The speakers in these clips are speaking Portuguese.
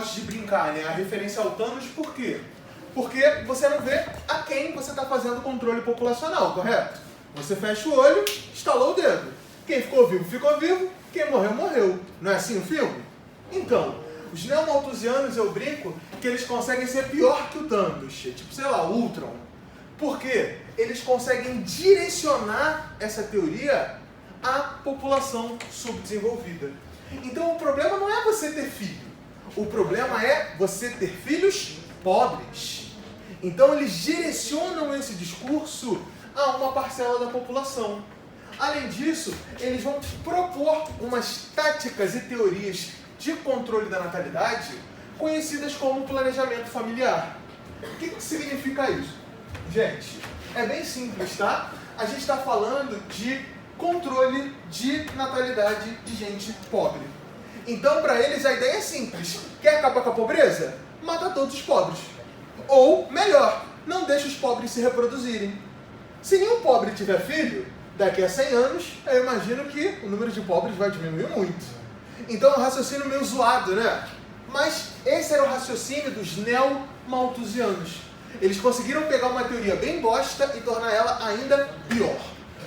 gosto de brincar, né? A referência ao Thanos, por quê? Porque você não vê a quem você está fazendo controle populacional, correto? Você fecha o olho, estalou o dedo. Quem ficou vivo, ficou vivo. Quem morreu, morreu. Não é assim o filme? Então, os neomalthusianos, eu brinco, que eles conseguem ser pior que o Thanos. Tipo, sei lá, o Ultron. Por quê? Eles conseguem direcionar essa teoria à população subdesenvolvida. Então, o problema não é você ter filho. O problema é você ter filhos pobres. Então, eles direcionam esse discurso a uma parcela da população. Além disso, eles vão propor umas táticas e teorias de controle da natalidade conhecidas como planejamento familiar. O que significa isso? Gente, é bem simples, tá? A gente está falando de controle de natalidade de gente pobre. Então, para eles, a ideia é simples. Quer acabar com a pobreza? Mata todos os pobres. Ou, melhor, não deixa os pobres se reproduzirem. Se nenhum pobre tiver filho, daqui a 100 anos, eu imagino que o número de pobres vai diminuir muito. Então é um raciocínio meio zoado, né? Mas esse era o raciocínio dos neomalthusianos. Eles conseguiram pegar uma teoria bem bosta e tornar ela ainda pior.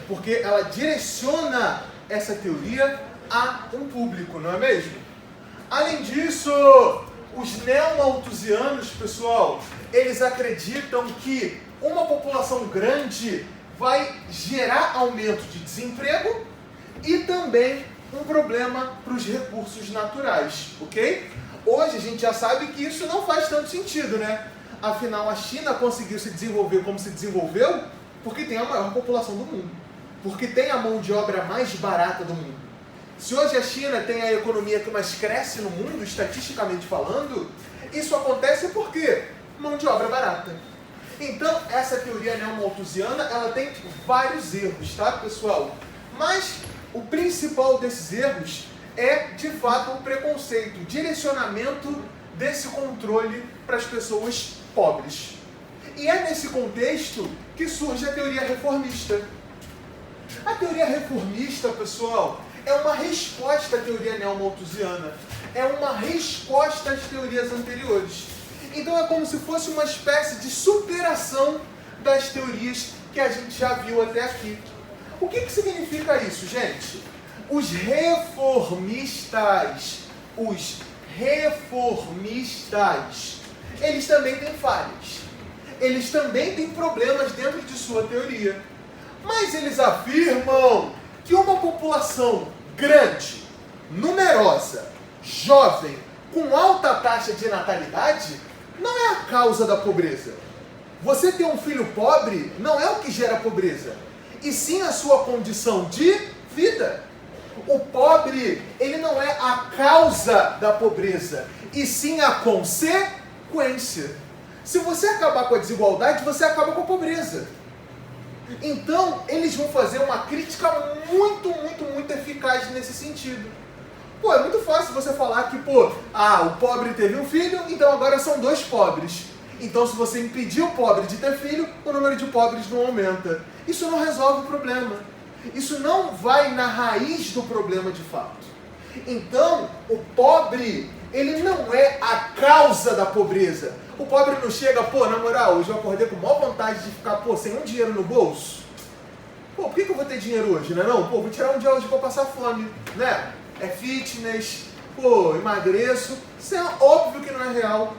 Porque ela direciona essa teoria a um público, não é mesmo? Além disso, os neomalthusianos, pessoal, eles acreditam que uma população grande vai gerar aumento de desemprego e também um problema para os recursos naturais, ok? Hoje a gente já sabe que isso não faz tanto sentido, né? Afinal, a China conseguiu se desenvolver como se desenvolveu porque tem a maior população do mundo, porque tem a mão de obra mais barata do mundo. Se hoje a China tem a economia que mais cresce no mundo, estatisticamente falando, isso acontece porque mão de obra barata. Então, essa teoria neomalthusiana, ela tem vários erros, tá, pessoal? Mas o principal desses erros é, de fato, o preconceito, o direcionamento desse controle para as pessoas pobres. E é nesse contexto que surge a teoria reformista. A teoria reformista, pessoal, é uma resposta à teoria neomalthusiana. É uma resposta às teorias anteriores. Então é como se fosse uma espécie de superação das teorias que a gente já viu até aqui. O que significa isso, gente? Os reformistas, eles também têm falhas. Eles também têm problemas dentro de sua teoria. Mas eles afirmam que uma população grande, numerosa, jovem, com alta taxa de natalidade, não é a causa da pobreza. Você ter um filho pobre não é o que gera pobreza, e sim a sua condição de vida. O pobre, ele não é a causa da pobreza, e sim a consequência. Se você acabar com a desigualdade, você acaba com a pobreza. Então, eles vão fazer uma crítica muito eficaz nesse sentido. Pô, é muito fácil você falar que, o pobre teve um filho, então agora são 2 pobres. Então, se você impedir o pobre de ter filho, o número de pobres não aumenta. Isso não resolve o problema. Isso não vai na raiz do problema de fato. Então, o pobre, ele não é a causa da pobreza. O pobre não chega, na moral, hoje eu acordei com maior vontade de ficar, sem um dinheiro no bolso. Por que eu vou ter dinheiro hoje, né? Vou tirar um dia hoje pra passar fome, né? É fitness, emagreço. Isso é óbvio que não é real.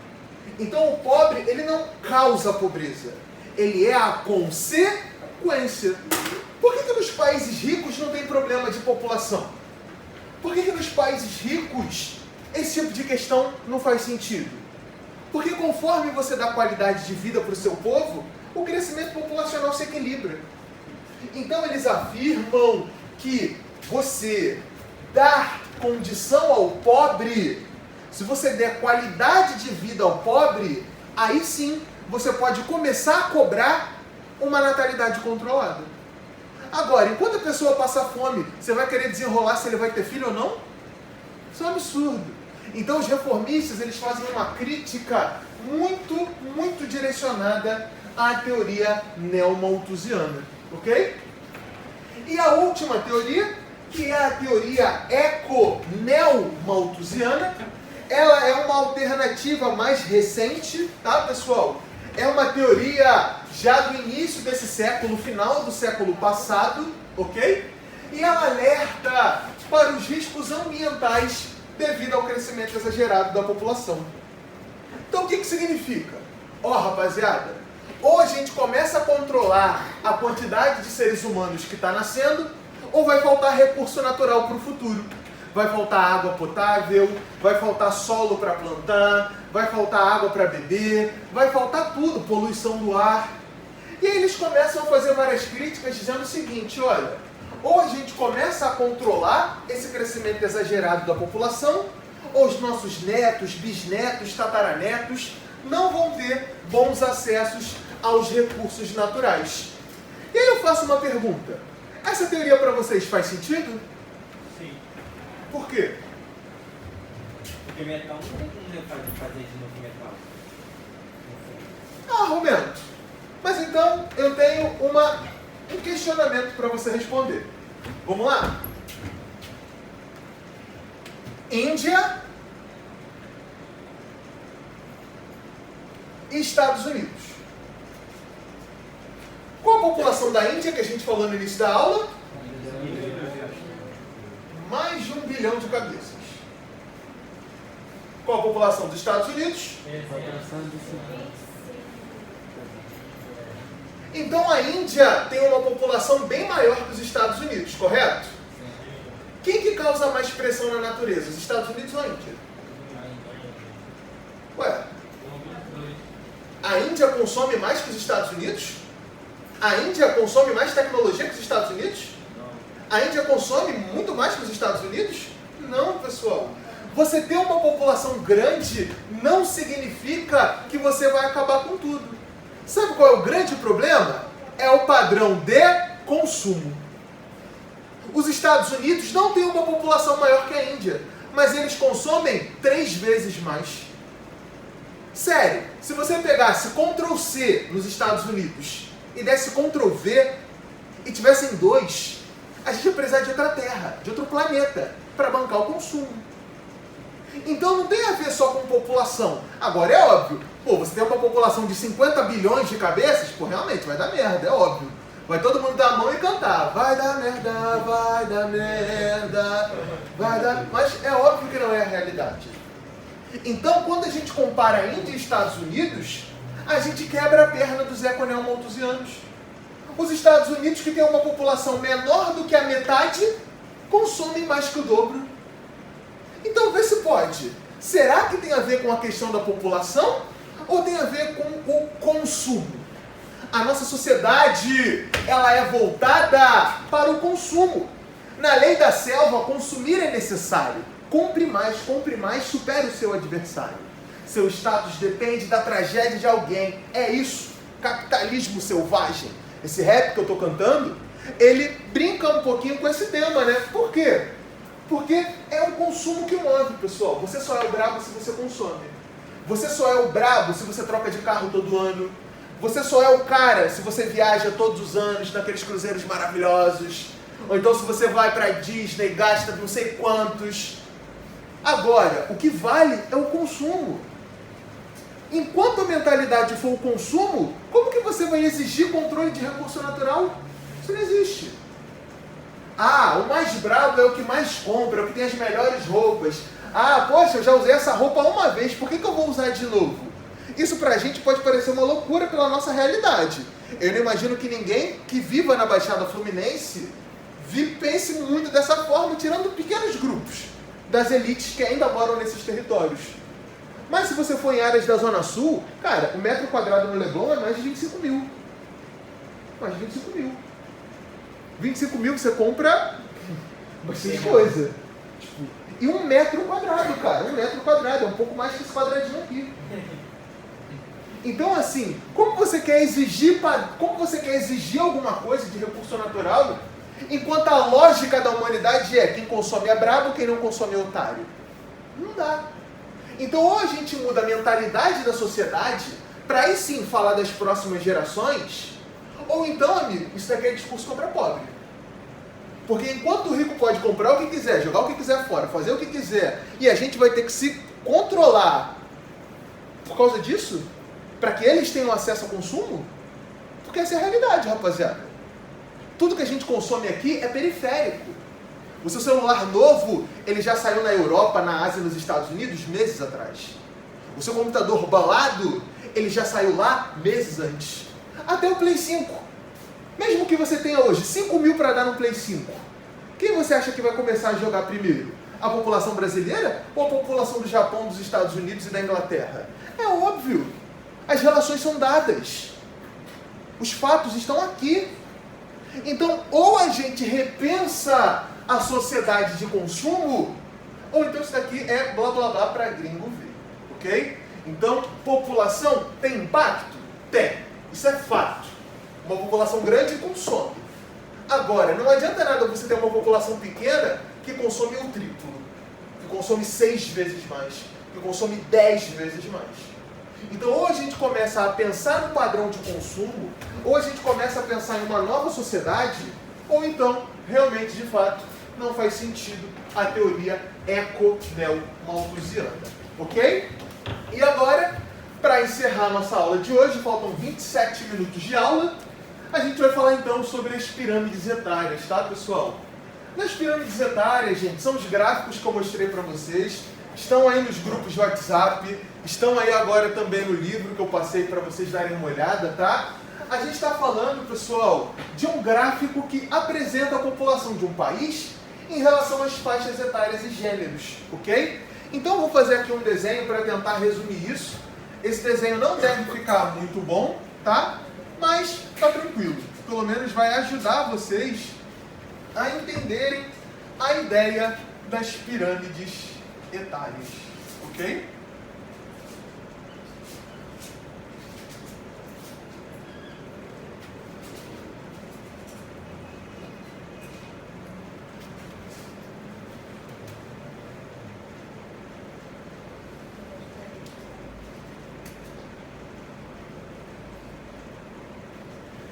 Então o pobre, ele não causa a pobreza. Ele é a consequência. Por que nos países ricos não tem problema de população? Por que nos países ricos esse tipo de questão não faz sentido? Porque conforme você dá qualidade de vida para o seu povo, o crescimento populacional se equilibra. Então eles afirmam que você dar condição ao pobre, se você der qualidade de vida ao pobre, aí sim você pode começar a cobrar uma natalidade controlada. Agora, enquanto a pessoa passa fome, você vai querer desenrolar se ele vai ter filho ou não? Isso é um absurdo. Então os reformistas, eles fazem uma crítica muito direcionada à teoria neomalthusiana, ok? E a última teoria, que é a teoria eco-neomalthusiana, ela é uma alternativa mais recente, tá, pessoal? É uma teoria já do início desse século, final do século passado, ok? E ela alerta para os riscos ambientais devido ao crescimento exagerado da população. Então o que significa? Rapaziada, ou a gente começa a controlar a quantidade de seres humanos que está nascendo, ou vai faltar recurso natural para o futuro. Vai faltar água potável, vai faltar solo para plantar, vai faltar água para beber, vai faltar tudo, poluição do ar. E aí eles começam a fazer várias críticas dizendo o seguinte, olha, ou a gente começa a controlar esse crescimento exagerado da população, ou os nossos netos, bisnetos, tataranetos não vão ter bons acessos aos recursos naturais. E aí eu faço uma pergunta. Essa teoria para vocês faz sentido? Sim. Por quê? Porque metal não tem como fazer de novo metal. Argumento. Mas então eu tenho um questionamento para você responder. Vamos lá? Índia e Estados Unidos. Qual a população da Índia que a gente falou no início da aula? Mais de 1 bilhão de cabeças. Qual a população dos Estados Unidos? Então a Índia tem uma população bem maior que os Estados Unidos, correto? Quem que causa mais pressão na natureza? Os Estados Unidos ou a Índia? Ué, a Índia consome mais que os Estados Unidos? A Índia consome mais tecnologia que os Estados Unidos? A Índia consome muito mais que os Estados Unidos? Não, pessoal. Você ter uma população grande não significa que você vai acabar com tudo. Sabe qual é o grande problema? É o padrão de consumo. Os Estados Unidos não têm uma população maior que a Índia, mas eles consomem 3 vezes mais. Sério, se você pegasse Ctrl+C nos Estados Unidos e desse Ctrl+V e tivessem 2, a gente ia precisar de outra terra, de outro planeta, para bancar o consumo. Então não tem a ver só com população. Agora é óbvio, você tem uma população de 50 bilhões de cabeças, realmente vai dar merda, é óbvio. Vai todo mundo dar a mão e cantar, vai dar merda, vai dar merda, vai dar... Mas é óbvio que não é a realidade. Então, quando a gente compara Índia e Estados Unidos, a gente quebra a perna dos econeomalthusianos. Os Estados Unidos, que tem uma população menor do que a metade, consomem mais que o dobro. Então, vê se pode. Será que tem a ver com a questão da população ou tem a ver com o consumo? A nossa sociedade, ela é voltada para o consumo. Na lei da selva, consumir é necessário. Compre mais, supere o seu adversário. Seu status depende da tragédia de alguém. É isso, capitalismo selvagem. Esse rap que eu estou cantando, ele brinca um pouquinho com esse tema, né? Por quê? Porque é o consumo que move, pessoal. Você só é o brabo se você consome. Você só é o brabo se você troca de carro todo ano. Você só é o cara se você viaja todos os anos naqueles cruzeiros maravilhosos. Ou então se você vai para Disney e gasta não sei quantos. Agora, o que vale é o consumo. Enquanto a mentalidade for o consumo, como que você vai exigir controle de recurso natural? Isso não existe. O mais brabo é o que mais compra, é o que tem as melhores roupas. Poxa, eu já usei essa roupa uma vez, por que eu vou usar de novo? Isso pra gente pode parecer uma loucura pela nossa realidade. Eu não imagino que ninguém que viva na Baixada Fluminense pense muito dessa forma, tirando pequenos grupos das elites que ainda moram nesses territórios. Mas se você for em áreas da Zona Sul, cara, o metro quadrado no Leblon é mais de 25 mil. Mais de 25 mil. 25 mil você compra bastante coisa. E 1 metro quadrado, cara. 1 metro quadrado, é um pouco mais que esse quadradinho aqui. Então, assim, como você quer exigir alguma coisa de recurso natural, enquanto a lógica da humanidade é quem consome é brabo, quem não consome é otário? Não dá. Então, ou a gente muda a mentalidade da sociedade, para aí sim falar das próximas gerações, ou então, amigo, isso daqui é discurso contra pobre. Porque enquanto o rico pode comprar o que quiser, jogar o que quiser fora, fazer o que quiser, e a gente vai ter que se controlar por causa disso? Para que eles tenham acesso ao consumo? Porque essa é a realidade, rapaziada. Tudo que a gente consome aqui é periférico. O seu celular novo, ele já saiu na Europa, na Ásia e nos Estados Unidos meses atrás. O seu computador balado, ele já saiu lá meses antes. Até o Play 5. Mesmo que você tenha hoje 5 mil para dar no Play 5, quem você acha que vai começar a jogar primeiro? A população brasileira ou a população do Japão, dos Estados Unidos e da Inglaterra? É óbvio. As relações são dadas. Os fatos estão aqui. Então, ou a gente repensa a sociedade de consumo, ou então isso daqui é blá blá blá para gringo ver. Ok? Então, população tem impacto? Tem. Isso é fato. Uma população grande consome. Agora, não adianta nada você ter uma população pequena que consome o triplo, que consome 6 vezes mais, que consome 10 vezes mais. Então, ou a gente começa a pensar no padrão de consumo, ou a gente começa a pensar em uma nova sociedade, ou então, realmente, de fato, não faz sentido a teoria eco-neo-malthusiana. Ok? E agora, para encerrar nossa aula de hoje, faltam 27 minutos de aula, a gente vai falar então sobre as pirâmides etárias, tá, pessoal? Nas pirâmides etárias, gente, são os gráficos que eu mostrei para vocês, estão aí nos grupos de WhatsApp, estão aí agora também no livro que eu passei para vocês darem uma olhada, tá? A gente está falando, pessoal, de um gráfico que apresenta a população de um país em relação às faixas etárias e gêneros, ok? Então eu vou fazer aqui um desenho para tentar resumir isso. Esse desenho não deve ficar muito bom, tá? Mas tá tranquilo. Pelo menos vai ajudar vocês a entenderem a ideia das pirâmides etárias, ok?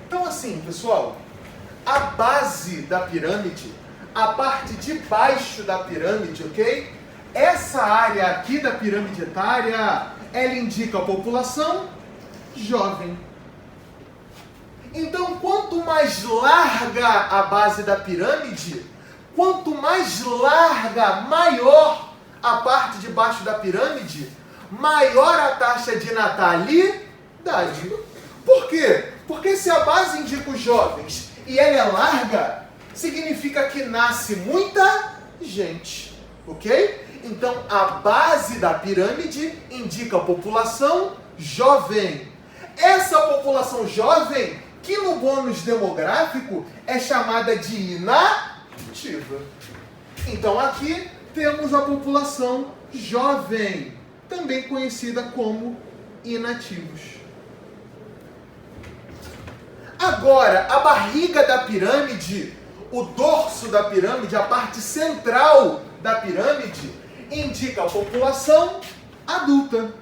Então assim, pessoal, a base da pirâmide, a parte de baixo da pirâmide, ok? Essa área aqui da pirâmide etária, ela indica a população jovem. Então, quanto mais larga a base da pirâmide, quanto mais larga, maior a parte de baixo da pirâmide, maior a taxa de natalidade. Por quê? Porque se a base indica os jovens e ela é larga, significa que nasce muita gente, ok? Então, a base da pirâmide indica a população jovem. Essa população jovem, que no bônus demográfico é chamada de inativa. Então, aqui temos a população jovem, também conhecida como inativos. Agora, a barriga da pirâmide, o dorso da pirâmide, a parte central da pirâmide, indica a população adulta.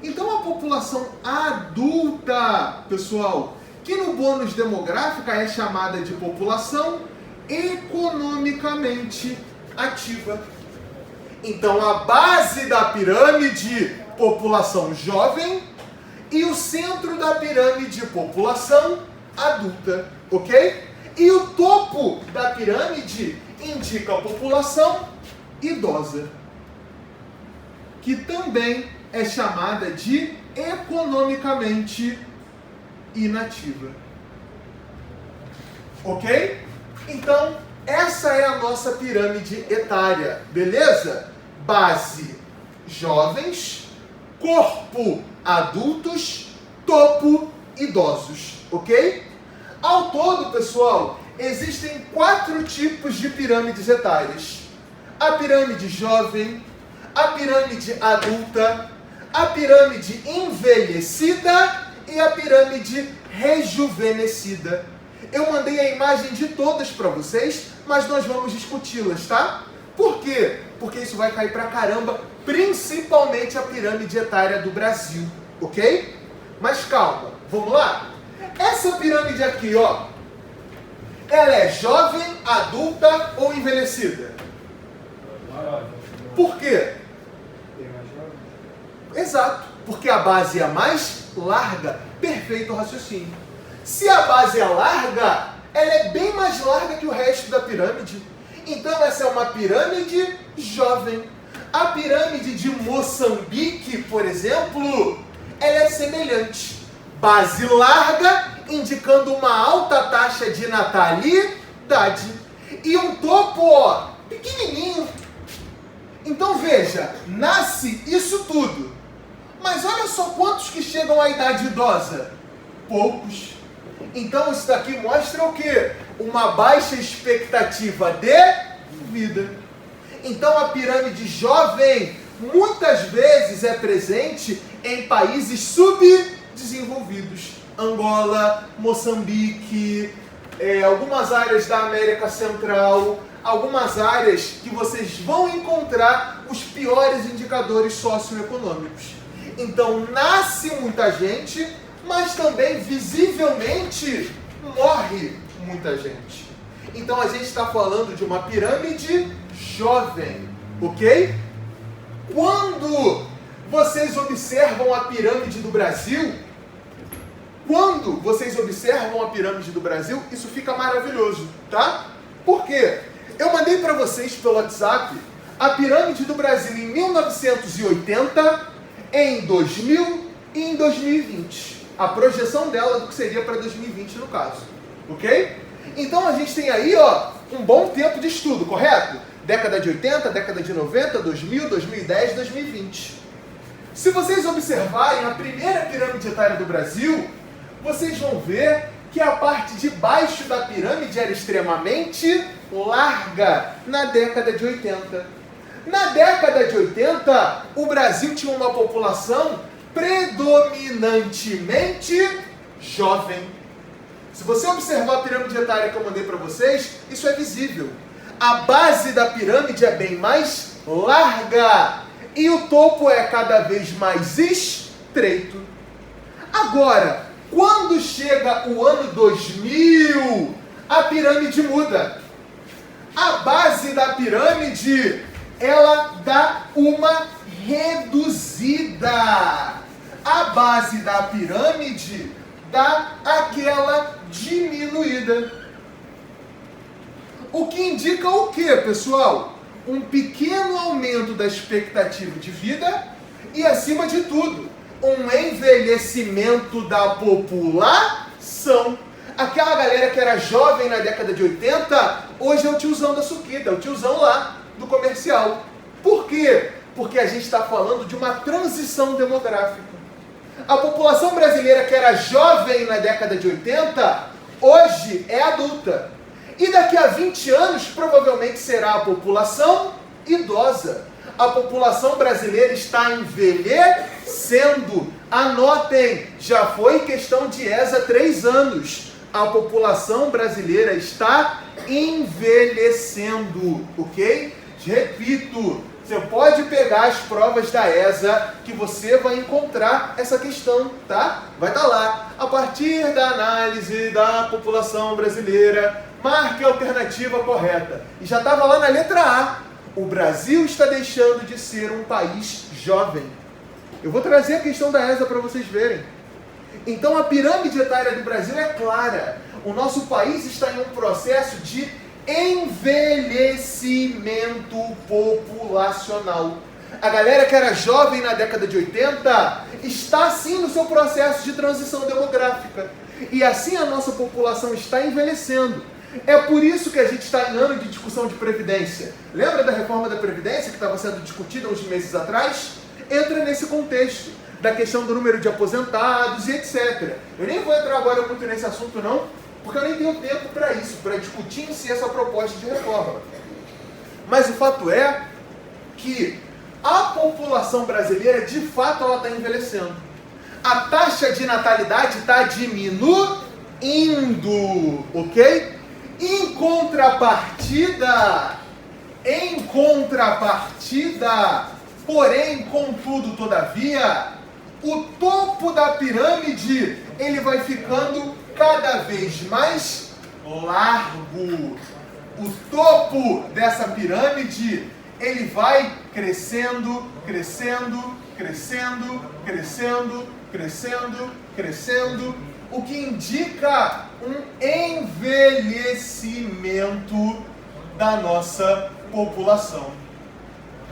Então, a população adulta, pessoal, que no bônus demográfico é chamada de população economicamente ativa. Então, a base da pirâmide, população jovem, e o centro da pirâmide, população adulta, ok? E o topo da pirâmide indica a população idosa, que também é chamada de economicamente inativa. Ok? Então, essa é a nossa pirâmide etária, beleza? Base, jovens, corpo, adultos, topo, idosos, ok? Ao todo, pessoal, existem 4 tipos de pirâmides etárias. A pirâmide jovem, a pirâmide adulta, a pirâmide envelhecida e a pirâmide rejuvenescida. Eu mandei a imagem de todas para vocês, mas nós vamos discuti-las, tá? Por quê? Porque isso vai cair pra caramba, principalmente a pirâmide etária do Brasil, ok? Mas calma, vamos lá? Essa pirâmide aqui, ó, ela é jovem, adulta ou envelhecida? Por quê? Exato, porque a base é a mais larga. Perfeito raciocínio. Se a base é larga, ela é bem mais larga que o resto da pirâmide. Então essa é uma pirâmide jovem. A pirâmide de Moçambique, por exemplo, ela é semelhante. Base larga, indicando uma alta taxa de natalidade. E um topo, ó, pequenininho. Então veja, nasce isso tudo. Mas olha só quantos que chegam à idade idosa. Poucos. Então isso daqui mostra o quê? Uma baixa expectativa de vida. Então a pirâmide jovem muitas vezes é presente em países subdesenvolvidos. Angola, Moçambique, algumas áreas da América Central, algumas áreas que vocês vão encontrar os piores indicadores socioeconômicos. Então nasce muita gente, mas também visivelmente morre muita gente. Então a gente está falando de uma pirâmide jovem, ok? Quando vocês observam a pirâmide do Brasil, isso fica maravilhoso, tá? Por quê? Eu mandei para vocês pelo WhatsApp a pirâmide do Brasil em 1980, em 2000 e em 2020. A projeção dela do que seria para 2020 no caso, ok? Então a gente tem aí, ó, um bom tempo de estudo, correto? Década de 80, década de 90, 2000, 2010, 2020. Se vocês observarem a primeira pirâmide etária do Brasil, vocês vão ver que a parte de baixo da pirâmide era extremamente larga na década de 80. Na década de 80, o Brasil tinha uma população predominantemente jovem. Se você observar a pirâmide etária que eu mandei para vocês, isso é visível. A base da pirâmide é bem mais larga e o topo é cada vez mais estreito. Agora, quando chega o ano 2000, a pirâmide muda. A base da pirâmide, ela dá uma reduzida. A base da pirâmide dá aquela diminuída. O que indica o quê, pessoal? Um pequeno aumento da expectativa de vida e, acima de tudo, um envelhecimento da população. Aquela galera que era jovem na década de 80, hoje é o tiozão da suquita, é o tiozão lá do comercial. Por quê? Porque a gente está falando de uma transição demográfica. A população brasileira que era jovem na década de 80, hoje é adulta. E daqui a 20 anos, provavelmente será a população idosa. A população brasileira está envelhecendo. Anotem, já foi questão de ESA 3 anos. A população brasileira está envelhecendo, ok? Repito, você pode pegar as provas da ESA que você vai encontrar essa questão, tá? Vai estar lá. A partir da análise da população brasileira, marque a alternativa correta. E já estava lá na letra A. O Brasil está deixando de ser um país jovem. Eu vou trazer a questão da ESA para vocês verem. Então a pirâmide etária do Brasil é clara. O nosso país está em um processo de envelhecimento populacional. A galera que era jovem na década de 80 está sim no seu processo de transição demográfica. E assim a nossa população está envelhecendo. É por isso que a gente está em ano de discussão de Previdência. Lembra da reforma da Previdência que estava sendo discutida uns meses atrás? Entra nesse contexto da questão do número de aposentados e etc. Eu nem vou entrar agora muito nesse assunto não, porque eu nem tenho tempo para isso, para discutir em si essa proposta de reforma. Mas o fato é que a população brasileira, de fato, ela está envelhecendo. A taxa de natalidade está diminuindo, ok? Em contrapartida, porém, contudo, todavia, o topo da pirâmide, ele vai ficando cada vez mais largo. O topo dessa pirâmide, ele vai crescendo, crescendo, crescendo, crescendo, crescendo, crescendo, o que indica um envelhecimento da nossa população.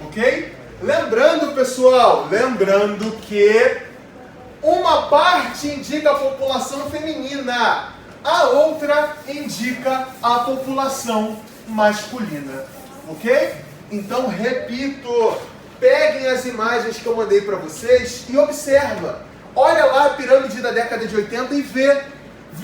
Ok? Lembrando, pessoal, lembrando que uma parte indica a população feminina, a outra indica a população masculina. Ok? Então, repito, peguem as imagens que eu mandei para vocês e observa. Olha lá a pirâmide da década de 80 e vê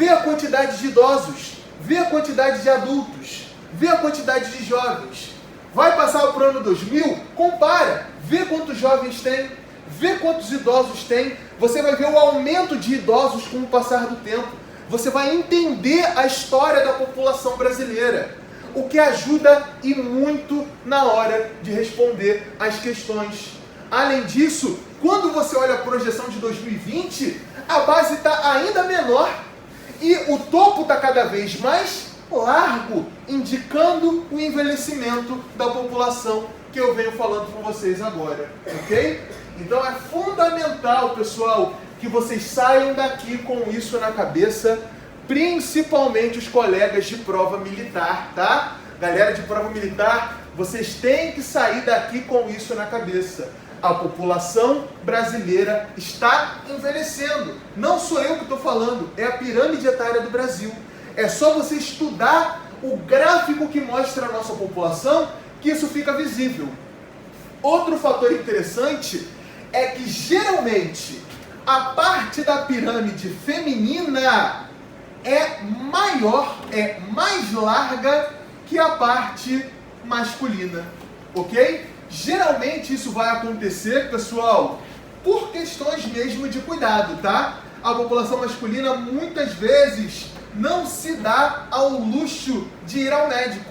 a quantidade de idosos, vê a quantidade de adultos, vê a quantidade de jovens. Vai passar para o ano 2000? Compara, vê quantos jovens tem, vê quantos idosos tem. Você vai ver o aumento de idosos com o passar do tempo. Você vai entender a história da população brasileira, o que ajuda e muito na hora de responder as questões. Além disso, quando você olha a projeção de 2020, a base está ainda menor e o topo está cada vez mais largo, indicando o envelhecimento da população que eu venho falando com vocês agora, ok? Então é fundamental, pessoal, que vocês saiam daqui com isso na cabeça, principalmente os colegas de prova militar, tá? Galera de prova militar, vocês têm que sair daqui com isso na cabeça. A população brasileira está envelhecendo. Não sou eu que estou falando, é a pirâmide etária do Brasil. É só você estudar o gráfico que mostra a nossa população que isso fica visível. Outro fator interessante é que geralmente a parte da pirâmide feminina é maior, é mais larga que a parte masculina, ok? Geralmente isso vai acontecer, pessoal, por questões mesmo de cuidado, tá? A população masculina muitas vezes não se dá ao luxo de ir ao médico.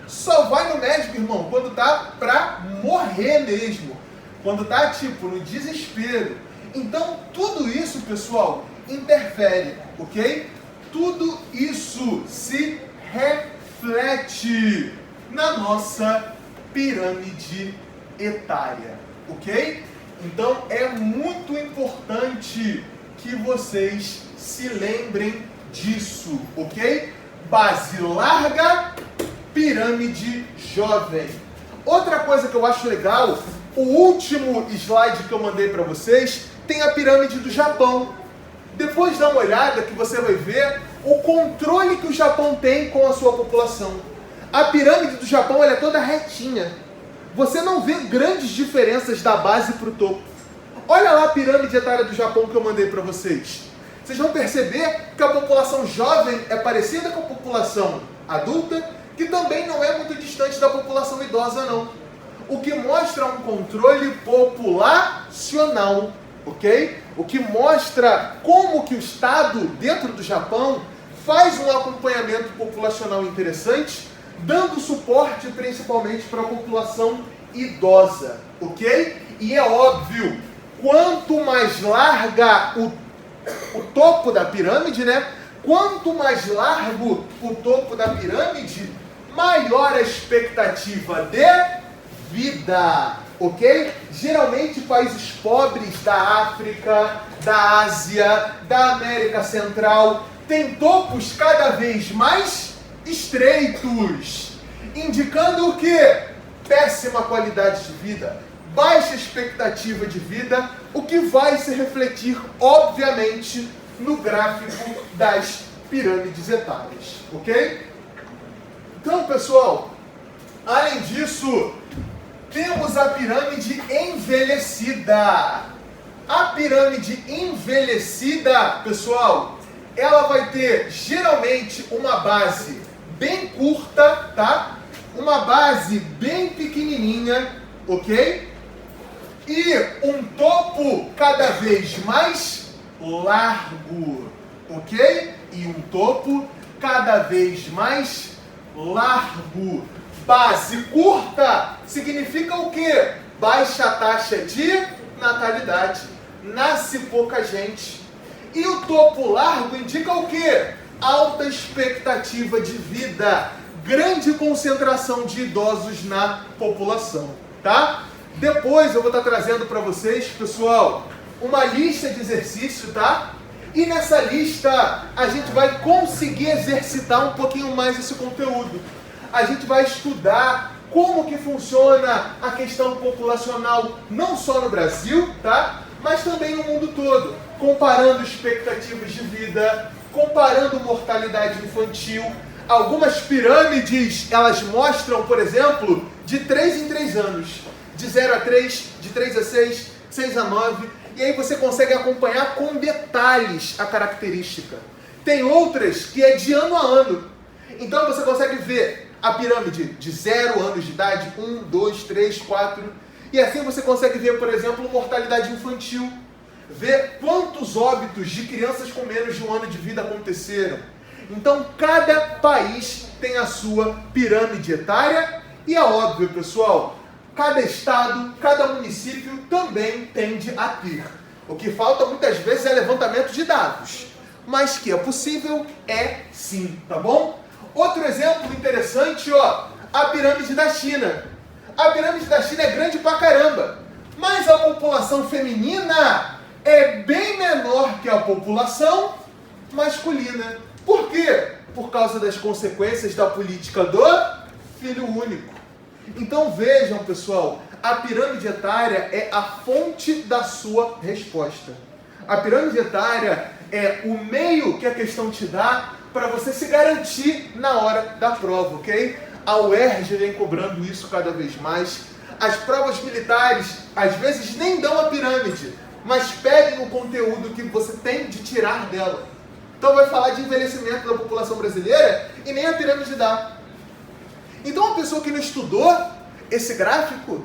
Só vai no médico, irmão, quando tá pra morrer mesmo. Quando tá, tipo, no desespero. Então, tudo isso, pessoal, interfere, ok? Tudo isso se reflete na nossa pirâmide etária, ok? Então é muito importante que vocês se lembrem disso, ok? Base larga, pirâmide jovem. Outra coisa que eu acho legal, o último slide que eu mandei para vocês tem a pirâmide do Japão. Depois dá uma olhada que você vai ver o controle que o Japão tem com a sua população. A pirâmide do Japão ela é toda retinha. Você não vê grandes diferenças da base para o topo. Olha lá a pirâmide etária do Japão que eu mandei para vocês. Vocês vão perceber que a população jovem é parecida com a população adulta, que também não é muito distante da população idosa, não. O que mostra um controle populacional, ok? O que mostra como que o Estado, dentro do Japão, faz um acompanhamento populacional interessante, dando suporte principalmente para a população idosa, ok? E é óbvio, quanto mais larga o topo da pirâmide, né? Quanto mais largo o topo da pirâmide, maior a expectativa de vida, ok? Geralmente países pobres da África, da Ásia, da América Central têm topos cada vez mais estreitos, indicando o quê? Péssima qualidade de vida, baixa expectativa de vida, o que vai se refletir, obviamente, no gráfico das pirâmides etárias, ok? Então, pessoal, além disso, temos a pirâmide envelhecida. A pirâmide envelhecida, pessoal, ela vai ter geralmente uma base bem curta, tá? Uma base bem pequenininha, ok? E um topo cada vez mais largo, ok? E um topo cada vez mais largo. Base curta significa o quê? Baixa taxa de natalidade. Nasce pouca gente. E o topo largo indica o quê? Alta expectativa de vida. grande concentração de idosos na população, tá? Depois eu vou estar trazendo para vocês, pessoal, uma lista de exercício, tá? E nessa lista a gente vai conseguir exercitar um pouquinho mais esse conteúdo. A gente vai estudar como que funciona a questão populacional, não só no Brasil, tá? Mas também no mundo todo, comparando expectativas de vida, comparando mortalidade infantil. Algumas pirâmides, elas mostram, por exemplo, de 3 em 3 anos, de 0 a 3, de 3 a 6, 6 a 9, e aí você consegue acompanhar com detalhes a característica. Tem outras que é de ano a ano, então você consegue ver a pirâmide de 0 anos de idade, 1, 2, 3, 4, e assim você consegue ver, por exemplo, mortalidade infantil, ver quantos óbitos de crianças com menos de 1 ano de vida aconteceram. Então, cada país tem a sua pirâmide etária e é óbvio, pessoal, cada estado, cada município também tende a ter. O que falta muitas vezes é levantamento de dados, mas que é possível, é sim, tá bom? Outro exemplo interessante, ó, a pirâmide da China. A pirâmide da China é grande pra caramba, mas a população feminina é bem menor que a população masculina. Por quê? Por causa das consequências da política do filho único. Então vejam, pessoal, a pirâmide etária é a fonte da sua resposta. A pirâmide etária é o meio que a questão te dá para você se garantir na hora da prova, ok? A UERJ vem cobrando isso cada vez mais. As provas militares, às vezes, nem dão a pirâmide, mas pedem o conteúdo que você tem de tirar dela. Então vai falar de envelhecimento da população brasileira e nem a pirâmide dá. Então uma pessoa que não estudou esse gráfico,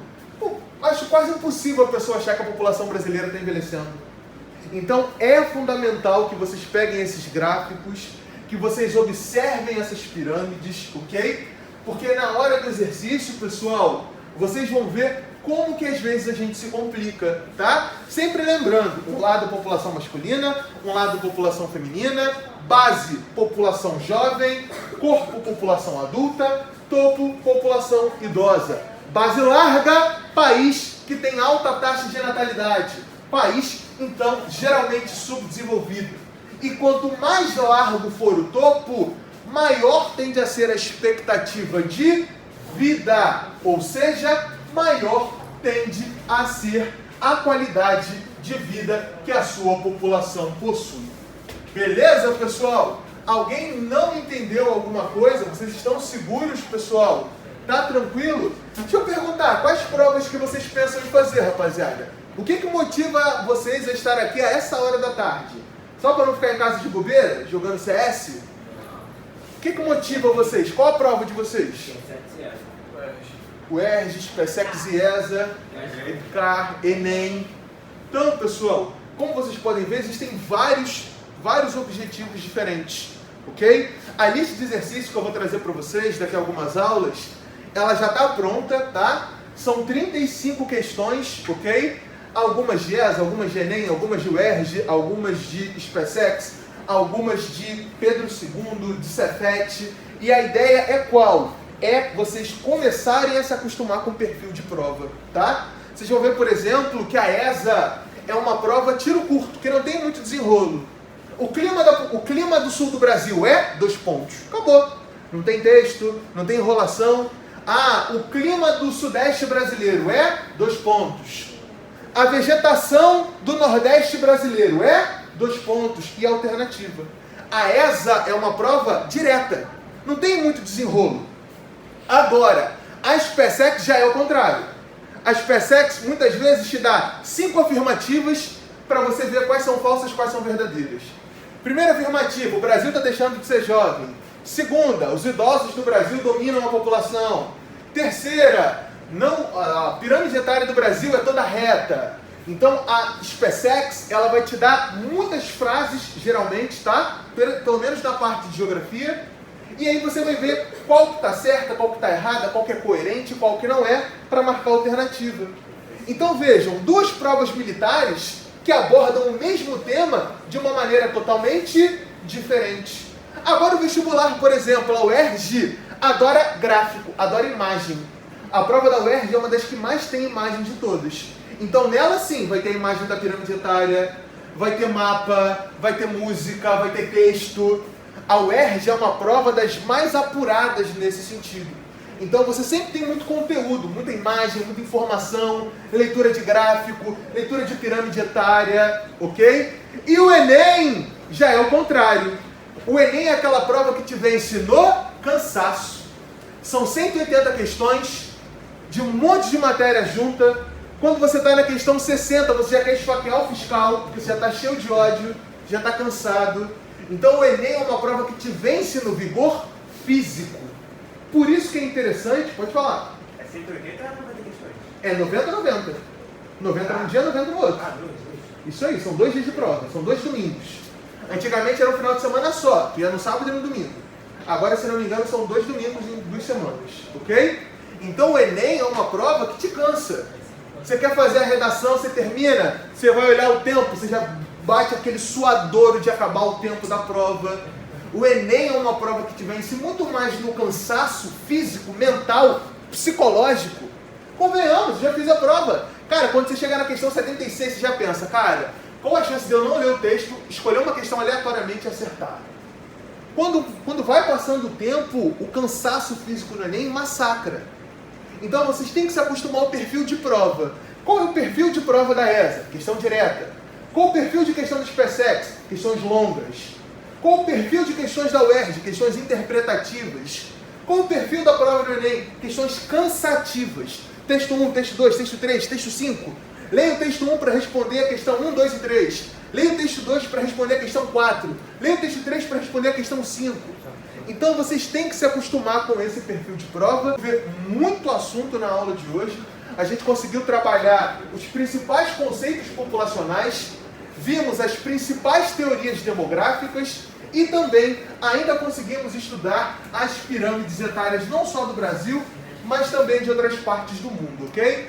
acho quase impossível a pessoa achar que a população brasileira está envelhecendo. Então é fundamental que vocês peguem esses gráficos, que vocês observem essas pirâmides, ok? Porque na hora do exercício, pessoal, vocês vão ver como que às vezes a gente se complica, tá? Sempre lembrando, um lado população masculina, um lado população feminina, base população jovem, corpo população adulta, topo população idosa. Base larga, país que tem alta taxa de natalidade. País, então, geralmente subdesenvolvido. E quanto mais largo for o topo, maior tende a ser a expectativa de vida, ou seja, maior tende a ser a qualidade de vida que a sua população possui. Beleza, pessoal? Alguém não entendeu alguma coisa? Vocês estão seguros, pessoal? Tá tranquilo? Deixa eu perguntar, quais provas que vocês pensam em fazer, rapaziada? O que motiva vocês a estar aqui a essa hora da tarde? Só para não ficar em casa de bobeira, jogando CS? O que motiva vocês? Qual a prova de vocês? UERJ, SPSEC, IESA, EPCAR, ENEM. Então, pessoal, como vocês podem ver, existem vários objetivos diferentes, ok? A lista de exercícios que eu vou trazer para vocês daqui a algumas aulas, ela já está pronta, tá? São 35 questões, ok? Algumas de ESA, algumas de ENEM, algumas de UERJ, algumas de SPSEC, algumas de Pedro II, de Cefet. E a ideia é qual? É vocês começarem a se acostumar com o perfil de prova, tá? Vocês vão ver, por exemplo, que a ESA é uma prova tiro curto, que não tem muito desenrolo. O clima do sul do Brasil é 2 pontos. Acabou. Não tem texto, não tem enrolação. Ah, o clima do sudeste brasileiro é 2 pontos. A vegetação do nordeste brasileiro é 2 pontos e alternativa. A ESA é uma prova direta. Não tem muito desenrolo. Agora, a SPSEC já é o contrário. A SPSEC muitas vezes te dá 5 afirmativas para você ver quais são falsas e quais são verdadeiras. Primeira afirmativa, o Brasil está deixando de ser jovem. Segunda, os idosos do Brasil dominam a população. Terceira, a pirâmide etária do Brasil é toda reta. Então a SPSEC, ela vai te dar muitas frases, geralmente, tá? Pelo menos na parte de geografia. E aí você vai ver qual que está certa, qual que está errada, qual que é coerente, qual que não é, para marcar a alternativa. Então vejam, 2 provas militares que abordam o mesmo tema de uma maneira totalmente diferente. Agora o vestibular, por exemplo, a UERJ, adora gráfico, adora imagem. A prova da UERJ é uma das que mais tem imagem de todas. Então nela sim vai ter a imagem da pirâmide etária, vai ter mapa, vai ter música, vai ter texto. A UERJ é uma prova das mais apuradas nesse sentido. Então você sempre tem muito conteúdo, muita imagem, muita informação, leitura de gráfico, leitura de pirâmide etária, ok? E o Enem já é o contrário. O Enem é aquela prova que te vence no cansaço. São 180 questões, de um monte de matéria junta. Quando você está na questão 60, você já quer esfaquear o fiscal, porque você já está cheio de ódio, já está cansado. Então o Enem é uma prova que te vence no vigor físico. Por isso que é interessante, pode falar. É 180 ou 90 questões? É 90. 90 num dia, 90 no outro. Ah, dois. Isso aí, são 2 dias de prova, são 2 domingos. Antigamente era um final de semana só, que ia no sábado e no domingo. Agora, se não me engano, são 2 domingos em 2 semanas, ok? Então o Enem é uma prova que te cansa. Você quer fazer a redação, você termina, você vai olhar o tempo, você já bate aquele suadouro de acabar o tempo da prova. O Enem é uma prova que te vence muito mais no cansaço físico, mental, psicológico. Convenhamos, já fiz a prova. Cara, quando você chegar na questão 76, você já pensa, cara, qual a chance de eu não ler o texto, escolher uma questão aleatoriamente e acertar? Quando vai passando o tempo, o cansaço físico no Enem massacra. Então vocês têm que se acostumar ao perfil de prova. Qual é o perfil de prova da ESA? Questão direta. Qual o perfil de questão do SPSEX? Questões longas. Qual o perfil de questões da UERJ? Questões interpretativas. Qual o perfil da prova do Enem? Questões cansativas. Texto 1, texto 2, texto 3, texto 5. Leia o texto 1 para responder a questão 1, 2 e 3. Leia o texto 2 para responder a questão 4. Leia o texto 3 para responder a questão 5. Então vocês têm que se acostumar com esse perfil de prova. Ver muito assunto na aula de hoje. A gente conseguiu trabalhar os principais conceitos populacionais, vimos as principais teorias demográficas e também ainda conseguimos estudar as pirâmides etárias não só do Brasil, mas também de outras partes do mundo, ok?